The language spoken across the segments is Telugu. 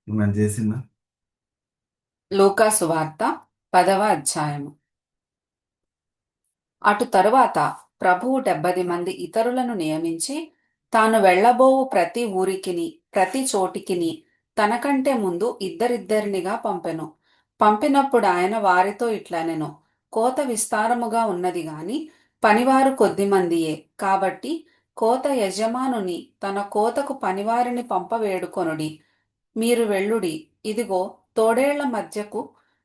మనం చేసిందా? లూకా సువార్త 10వ అధ్యాయము. అటు తరువాత ప్రభువు 70 మంది ఇతరులను నియమించి, తాను వెళ్ళబోవు ప్రతి ఊరికిని ప్రతి చోటికిని తనకంటే ముందు ఇద్దరిద్దరినిగా పంపెను. పంపినప్పుడు ఆయన వారితో ఇట్లనెను: కోత విస్తారముగా ఉన్నది గాని పనివారు కొద్దిమందియే. కాబట్టి కోత యజమానుని తన కోతకు పనివారిని పంపవేడుకొనుడి. మీరు వెళ్ళుడి. ఇదిగో, తోడేళ్ల మధ్యకు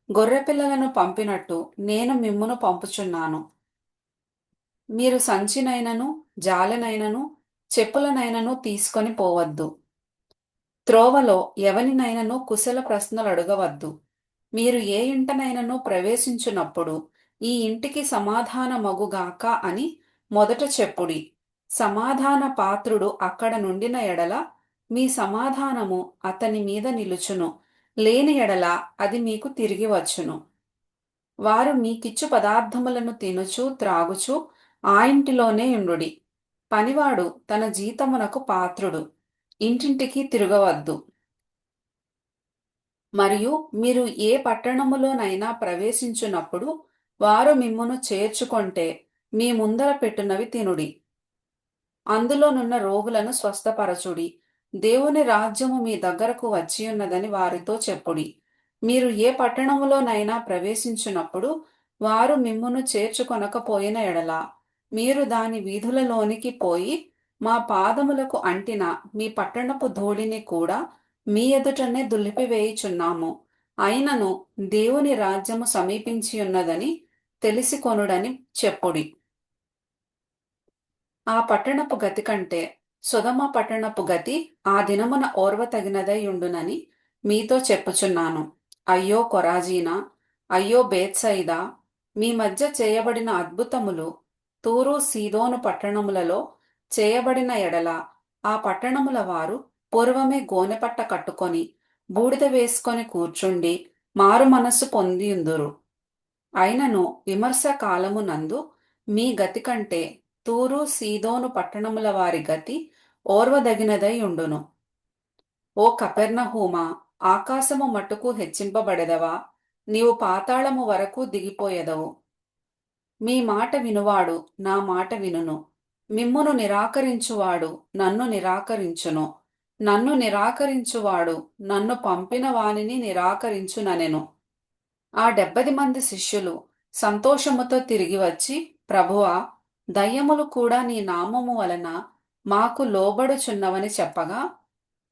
గొర్రెపిల్లలను పంపినట్టు నేను మిమ్మును పంపుచున్నాను. మీరు సంచినైనను జాలెనైనను చెప్పులనైనను తీసుకొని పోవద్దు. త్రోవలో ఎవనినైనను కుశల ప్రశ్నలు అడగవద్దు. మీరు ఏ ఇంటనైనను ప్రవేశించునప్పుడు ఈ ఇంటికి సమాధానమగుగాక అని మొదట చెప్పుడి. సమాధాన పాత్రుడు అక్కడ నుండిన ఎడల మీ సమాధానము అతని మీద నిలుచును, లేని ఎడల అది మీకు తిరిగి వచ్చును. వారు మీకిచ్చు పదార్థములను తినుచు త్రాగుచు ఆ ఇంటిలోనే యుండుడి. పనివాడు తన జీతమునకు పాత్రుడు. ఇంటింటికి తిరగవద్దు. మరియు మీరు ఏ పట్టణములోనైనా ప్రవేశించునప్పుడు వారు మిమ్మును చేర్చుకొంటే మీ ముందర పెట్టునవి తినుడి. అందులోనున్న రోగులను స్వస్థపరచుడి. దేవుని రాజ్యము మీ దగ్గరకు వచ్చియున్నదని వారితో చెప్పుడి. మీరు ఏ పట్టణములోనైనా ప్రవేశించునప్పుడు వారు మిమ్మును చేర్చుకొనకపోయిన ఎడల మీరు దాని వీధులలోనికి పోయి, మా పాదములకు అంటిన మీ పట్టణపు ధూళిని కూడా మీ ఎదుటనే దులిపివేయుచున్నాము, అయినను దేవుని రాజ్యము సమీపించియున్నదని తెలిసికొనుడని చెప్పుడి. ఆ పట్టణపు గతి కంటే సొదొమ పట్టణపు గతి ఆ దినమున ఓర్వతగినదై ఉండునని మీతో చెప్పుచున్నాను. అయ్యో కొరాజీనా! అయ్యో బేత్సయిదా! మీ మధ్య చేయబడిన అద్భుతములు తూరు సీదోను పట్టణములలో చేయబడిన ఎడల ఆ పట్టణముల వారు పూర్వమే గోనెపట్ట కట్టుకొని బూడిద వేసుకొని కూర్చుండి మారు మనస్సు పొందియుందురు. అయినను విమర్శ కాలమునందు మీ గతి కంటే తూరు సీదోను పట్టణముల వారి గతి ఓర్వదగినదై ఉండును. ఓ కపెర్నహూమా, ఆకాశము మట్టుకు హెచ్చింపబడెదవా? నీవు పాతాళము వరకు దిగిపోయెదవు. మీ మాట వినువాడు నా మాట వినును. మిమ్మును నిరాకరించువాడు నన్ను నిరాకరించును. నన్ను నిరాకరించువాడు నన్ను పంపిన వానిని నిరాకరించుననెను. ఆ 70 మంది శిష్యులు సంతోషముతో తిరిగి వచ్చి, ప్రభువా, దయ్యములు కూడా నీ నామము వలన మాకు లోబడుచున్నవని చెప్పగా,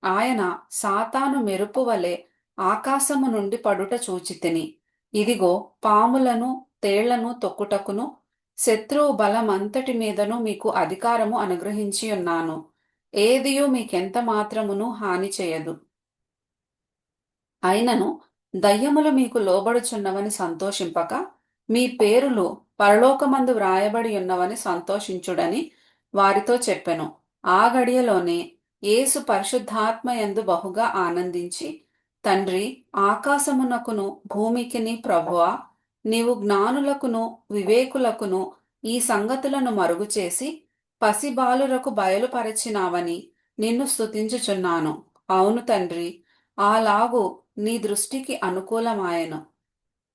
ఆయన, సాతాను మెరుపు వలె ఆకాశము నుండి పడుట చూచితిని. ఇదిగో, పాములను తేళ్లను తొక్కుటకును శత్రువు బలమంతటి మీదను మీకు అధికారము అనుగ్రహించి ఉన్నాను. ఏదియు మీకెంత మాత్రమును హాని చేయదు. అయినను దయ్యములు మీకు లోబడుచున్నవని సంతోషింపక, మీ పేరులు పరలోకమందు వ్రాయబడి ఉన్నవని సంతోషించుడని వారితో చెప్పెను. ఆ గడియలోనే యేసు పరిశుద్ధాత్మయందు బహుగా ఆనందించి, తండ్రి, ఆకాశమునకును భూమికిని ప్రభువా, నీవు జ్ఞానులకును వివేకులకును ఈ సంగతులను మరుగుచేసి పసిబాలురకు బయలుపరచినావని నిన్ను స్తుతించుచున్నాను. అవును తండ్రి, అలాగు నీ దృష్టికి అనుకూలమాయెను.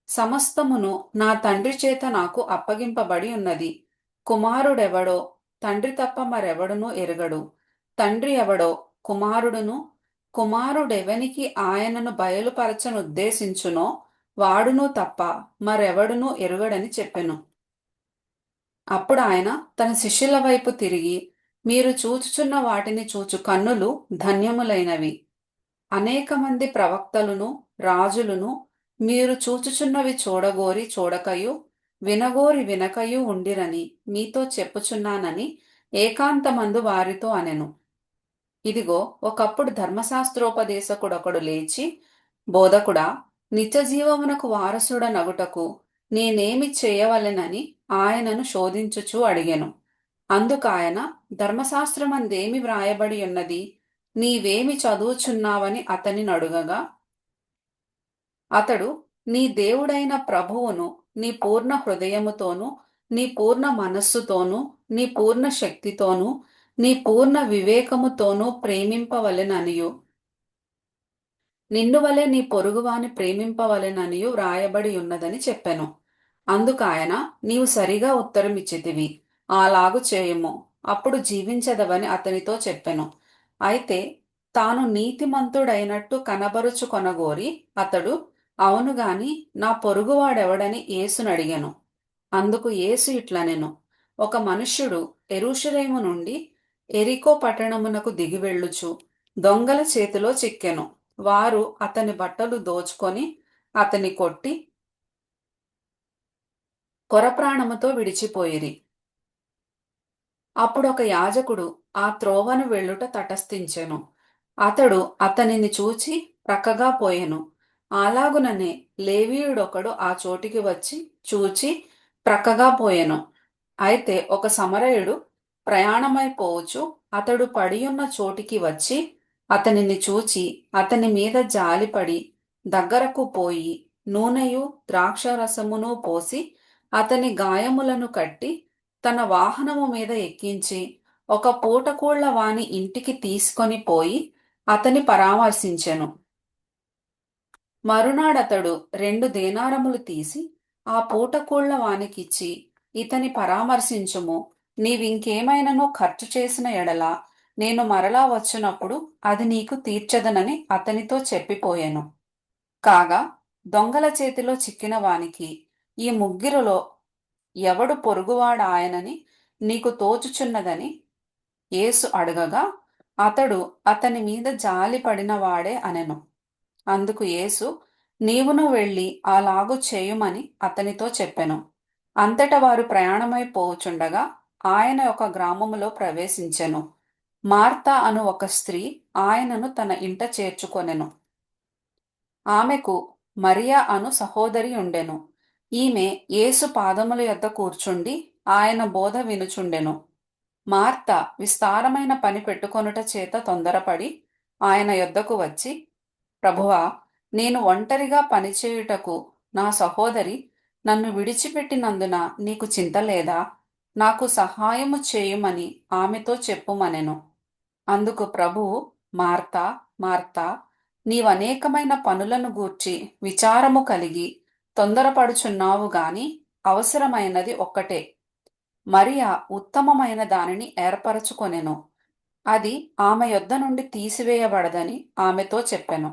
సమస్తమును నా తండ్రి చేత నాకు అప్పగింపబడి ఉన్నది. కుమారుడెవడో తండ్రి తప్ప మరెవడునూ ఎరుగడు. తండ్రి ఎవడో కుమారుడును, కుమారుడెవనికి ఆయనను బయలుపరచనుద్దేశించునో వాడును తప్ప మరెవడునూ ఎరుగడని చెప్పెను. అప్పుడు ఆయన తన శిష్యుల వైపు తిరిగి, మీరు చూచుచున్న వాటిని చూచు కన్నులు ధన్యములైనవి. అనేక మంది ప్రవక్తలును రాజులును మీరు చూచుచున్నవి చూడగోరి చూడకయు, వినగోరి వినకయు ఉండిరని మీతో చెప్పుచున్నానని ఏకాంతమందు వారితో అనెను. ఇదిగో, ఒకప్పుడు ధర్మశాస్త్రోపదేశకుడొకడు లేచి, బోధకుడా, నిత్యజీవమునకు వారసుడనగుటకు నేనేమి చేయవలెనని ఆయనను శోధించుచూ అడిగెను. అందుకాయన, ధర్మశాస్త్రమందేమి వ్రాయబడి ఉన్నది, నీవేమి చదువుచున్నావని అతనినడుగగా, అతడు, నీ దేవుడైన ప్రభువును నీ పూర్ణ హృదయముతోనూ నీ పూర్ణ మనస్సుతోనూ నీ పూర్ణ శక్తితోనూ నీ పూర్ణ వివేకముతోనూ ప్రేమింపవలెననియు, నిన్ను వలె నీ పొరుగువాని ప్రేమింపవలెననియు వ్రాయబడి ఉన్నదని చెప్పెను. అందుకాయన, నీవు సరిగా ఉత్తరమిచ్చితివి, అలాగు చేయుము, అప్పుడు జీవించదవని అతనితో చెప్పెను. అయితే తాను నీతిమంతుడైనట్టు కనబరుచుకొనగోరి అతడు, అవును గాని నా పొరుగువాడెవడని యేసునడిగెను. అందుకు యేసు ఇట్లనెను, ఒక మనుష్యుడు యెరూషలేము నుండి యెరికో పట్టణమునకు దిగివెళ్ళుచు దొంగల చేతిలో చిక్కెను. వారు అతని బట్టలు దోచుకొని అతని కొట్టి కొరప్రాణముతో విడిచిపోయిరి. అప్పుడొక యాజకుడు ఆ త్రోవను వెళ్ళుట తటస్థించెను. అతడు అతనిని చూచి ప్రక్కగా పోయెను. అలాగుననే లేవీయుడొకడు ఆ చోటికి వచ్చి చూచి ప్రక్కగా పోయెను. అయితే ఒక సమరయుడు ప్రయాణమైపోవచ్చు అతడు పడియున్న చోటికి వచ్చి అతనిని చూచి అతని మీద జాలిపడి దగ్గరకు పోయి నూనెయు ద్రాక్షారసమును పోసి అతని గాయములను కట్టి తన వాహనము మీద ఎక్కించి ఒక పూటకూళ్ల వాని ఇంటికి తీసుకొని పోయి అతని పరామర్శించెను. మరునాడతడు 2 దేనారములు తీసి ఆ పూటకూళ్ల వానికిచ్చి, ఇతని పరామర్శించుము, నీవింకేమైనను ఖర్చు చేసిన ఎడల నేను మరలా వచ్చినప్పుడు అది నీకు తీర్చదనని అతనితో చెప్పిపోయెను. కాగా దొంగల చేతిలో చిక్కిన వానికి, ఈ ముగ్గురిలో ఎవడు పొరుగువాడాయనని నీకు తోచుచున్నదని యేసు అడగగా, అతడు అతని మీద జాలి పడినవాడే అనెను. అందుకు యేసు, నీవును వెళ్ళి అలాగు చేయుమని అతనితో చెప్పెను. అంతట వారు ప్రయాణమైపోవుచుండగా ఆయన ఒక గ్రామములో ప్రవేశించెను. మార్తా అను ఒక స్త్రీ ఆయనను తన ఇంట చేర్చుకొనెను. ఆమెకు మరియ అను సహోదరి ఉండెను. ఈమె యేసు పాదముల యొద్ద కూర్చుండి ఆయన బోధ వినుచుండెను. మార్త విస్తారమైన పని పెట్టుకొనుట చేత తొందరపడి ఆయన యొద్దకు వచ్చి, ప్రభువా, నేను ఒంటరిగా పనిచేయుటకు నా సహోదరి నన్ను విడిచిపెట్టినందున నీకు చింతలేదా? నాకు సహాయము చేయుమని ఆమెతో చెప్పుమనెను. అందుకు ప్రభువు, మార్తా, మార్తా, నీవనేకమైన పనులను గూర్చి విచారము కలిగి తొందరపడుచున్నావు గాని అవసరమైనది ఒక్కటే. మరియ ఉత్తమమైన దానిని ఏర్పరచుకొనెను. అది ఆమె యొద్ద నుండి తీసివేయబడదని ఆమెతో చెప్పెను.